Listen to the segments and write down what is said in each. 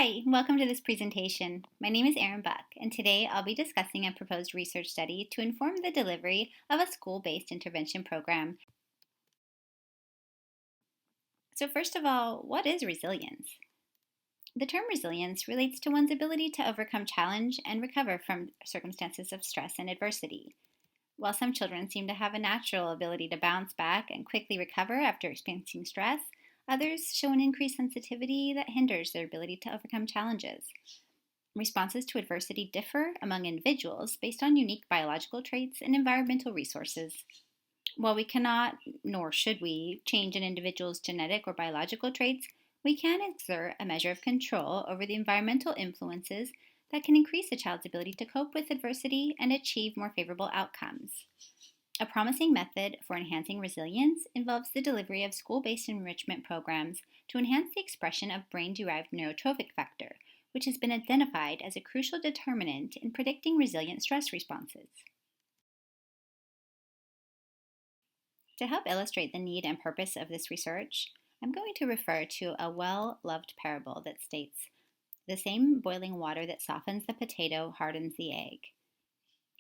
Hi, welcome to this presentation. My name is Erin Buck, and today I'll be discussing a proposed research study to inform the delivery of a school-based intervention program. So first of all, what is resilience? The term resilience relates to one's ability to overcome challenge and recover from circumstances of stress and adversity. While some children seem to have a natural ability to bounce back and quickly recover after experiencing stress, others show an increased sensitivity that hinders their ability to overcome challenges. Responses to adversity differ among individuals based on unique biological traits and environmental resources. While we cannot, nor should we, change an individual's genetic or biological traits, we can exert a measure of control over the environmental influences that can increase a child's ability to cope with adversity and achieve more favorable outcomes. A promising method for enhancing resilience involves the delivery of school-based enrichment programs to enhance the expression of brain-derived neurotrophic factor, which has been identified as a crucial determinant in predicting resilient stress responses. To help illustrate the need and purpose of this research, I'm going to refer to a well-loved parable that states, "The same boiling water that softens the potato hardens the egg."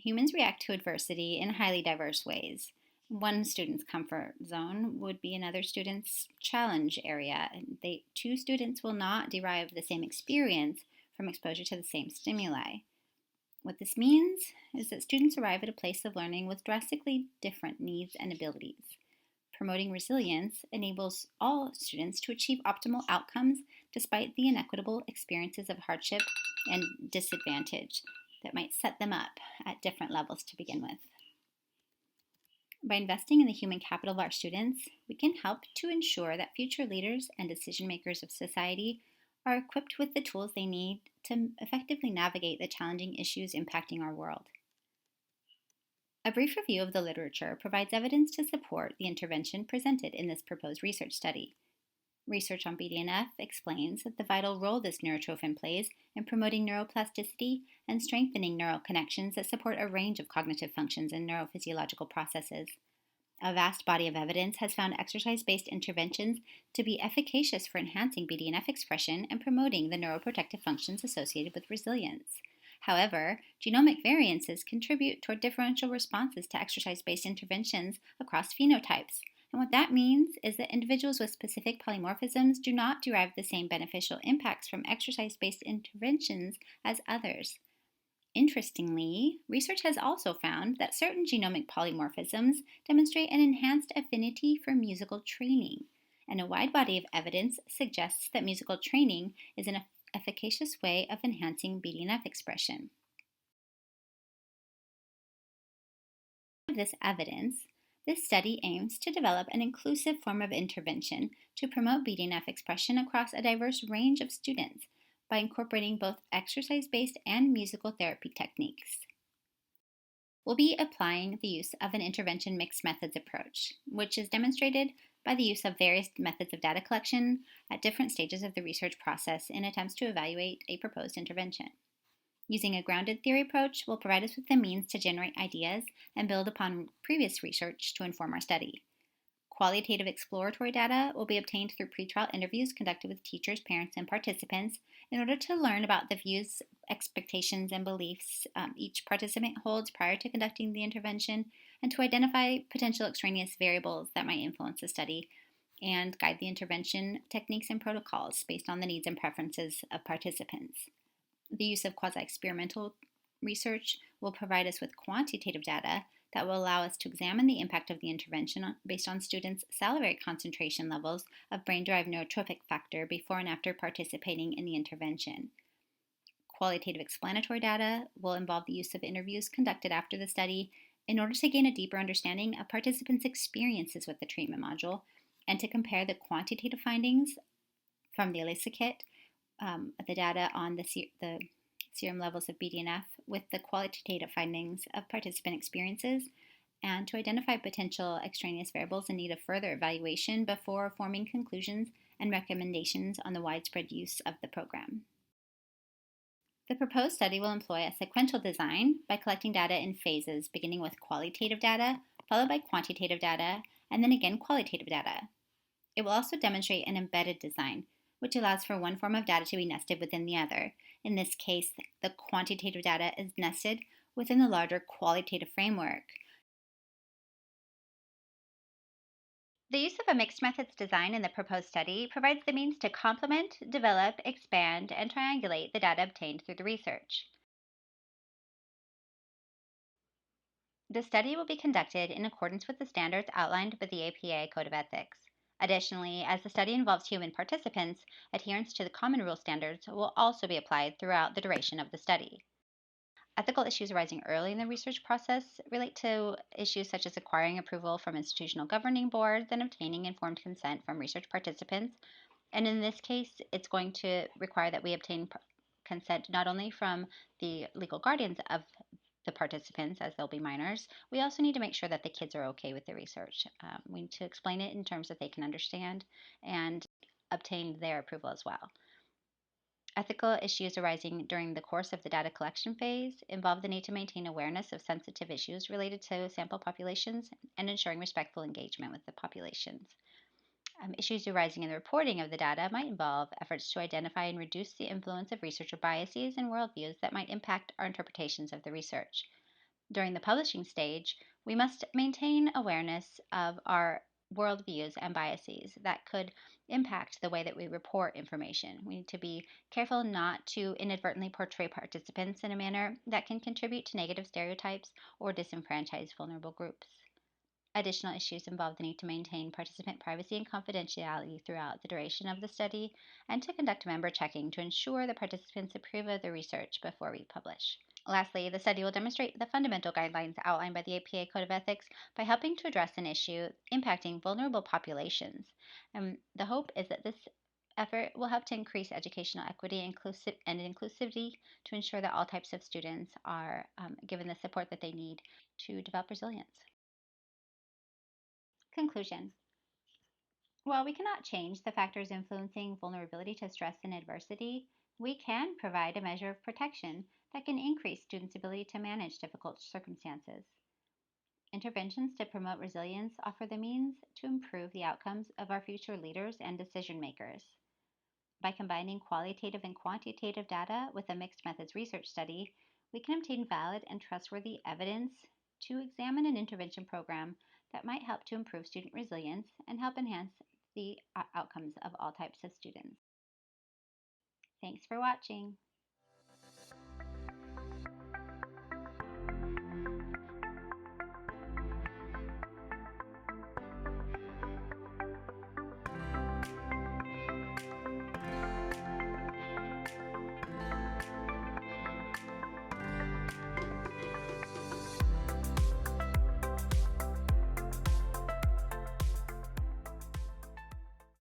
Humans react to adversity in highly diverse ways. One student's comfort zone would be another student's challenge area. Two students will not derive the same experience from exposure to the same stimuli. What this means is that students arrive at a place of learning with drastically different needs and abilities. Promoting resilience enables all students to achieve optimal outcomes despite the inequitable experiences of hardship and disadvantage that might set them up at different levels to begin with. By investing in the human capital of our students, we can help to ensure that future leaders and decision makers of society are equipped with the tools they need to effectively navigate the challenging issues impacting our world. A brief review of the literature provides evidence to support the intervention presented in this proposed research study. Research on BDNF explains that the vital role this neurotrophin plays in promoting neuroplasticity and strengthening neural connections that support a range of cognitive functions and neurophysiological processes. A vast body of evidence has found exercise-based interventions to be efficacious for enhancing BDNF expression and promoting the neuroprotective functions associated with resilience. However, genomic variances contribute toward differential responses to exercise-based interventions across phenotypes. And what that means is that individuals with specific polymorphisms do not derive the same beneficial impacts from exercise-based interventions as others. Interestingly, research has also found that certain genomic polymorphisms demonstrate an enhanced affinity for musical training, and a wide body of evidence suggests that musical training is an efficacious way of enhancing BDNF expression. With this evidence, this study aims to develop an inclusive form of intervention to promote BDNF expression across a diverse range of students by incorporating both exercise-based and musical therapy techniques. We'll be applying the use of an intervention mixed methods approach, which is demonstrated by the use of various methods of data collection at different stages of the research process in attempts to evaluate a proposed intervention. Using a grounded theory approach will provide us with the means to generate ideas and build upon previous research to inform our study. Qualitative exploratory data will be obtained through pretrial interviews conducted with teachers, parents, and participants in order to learn about the views, expectations, and beliefs each participant holds prior to conducting the intervention, and to identify potential extraneous variables that might influence the study and guide the intervention techniques and protocols based on the needs and preferences of participants. The use of quasi-experimental research will provide us with quantitative data that will allow us to examine the impact of the intervention based on students' salivary concentration levels of brain-derived neurotrophic factor before and after participating in the intervention. Qualitative explanatory data will involve the use of interviews conducted after the study in order to gain a deeper understanding of participants' experiences with the treatment module and to compare the quantitative findings from the ELISA kit, the data on the serum levels of BDNF with the qualitative findings of participant experiences, and to identify potential extraneous variables in need of further evaluation before forming conclusions and recommendations on the widespread use of the program. The proposed study will employ a sequential design by collecting data in phases, beginning with qualitative data, followed by quantitative data, and then again qualitative data. It will also demonstrate an embedded design which allows for one form of data to be nested within the other. In this case, the quantitative data is nested within the larger qualitative framework. The use of a mixed methods design in the proposed study provides the means to complement, develop, expand, and triangulate the data obtained through the research. The study will be conducted in accordance with the standards outlined by the APA Code of Ethics. Additionally, as the study involves human participants, adherence to the common rule standards will also be applied throughout the duration of the study. Ethical issues arising early in the research process relate to issues such as acquiring approval from institutional governing boards and obtaining informed consent from research participants. And in this case, it's going to require that we obtain consent not only from the legal guardians of the participants, as they'll be minors. We also need to make sure that the kids are okay with the research. We need to explain it in terms that they can understand and obtain their approval as well. Ethical issues arising during the course of the data collection phase involve the need to maintain awareness of sensitive issues related to sample populations and ensuring respectful engagement with the populations. Issues arising in the reporting of the data might involve efforts to identify and reduce the influence of researcher biases and worldviews that might impact our interpretations of the research. During the publishing stage, we must maintain awareness of our worldviews and biases that could impact the way that we report information. We need to be careful not to inadvertently portray participants in a manner that can contribute to negative stereotypes or disenfranchise vulnerable groups. Additional issues involve the need to maintain participant privacy and confidentiality throughout the duration of the study and to conduct member checking to ensure that participants approve of the research before we publish. Lastly, the study will demonstrate the fundamental guidelines outlined by the APA Code of Ethics by helping to address an issue impacting vulnerable populations. And the hope is that this effort will help to increase educational equity and inclusivity to ensure that all types of students are given the support that they need to develop resilience. Conclusion. While we cannot change the factors influencing vulnerability to stress and adversity, we can provide a measure of protection that can increase students' ability to manage difficult circumstances. Interventions to promote resilience offer the means to improve the outcomes of our future leaders and decision makers. By combining qualitative and quantitative data with a mixed methods research study, we can obtain valid and trustworthy evidence to examine an intervention program that might help to improve student resilience and help enhance the outcomes of all types of students. Thanks for watching.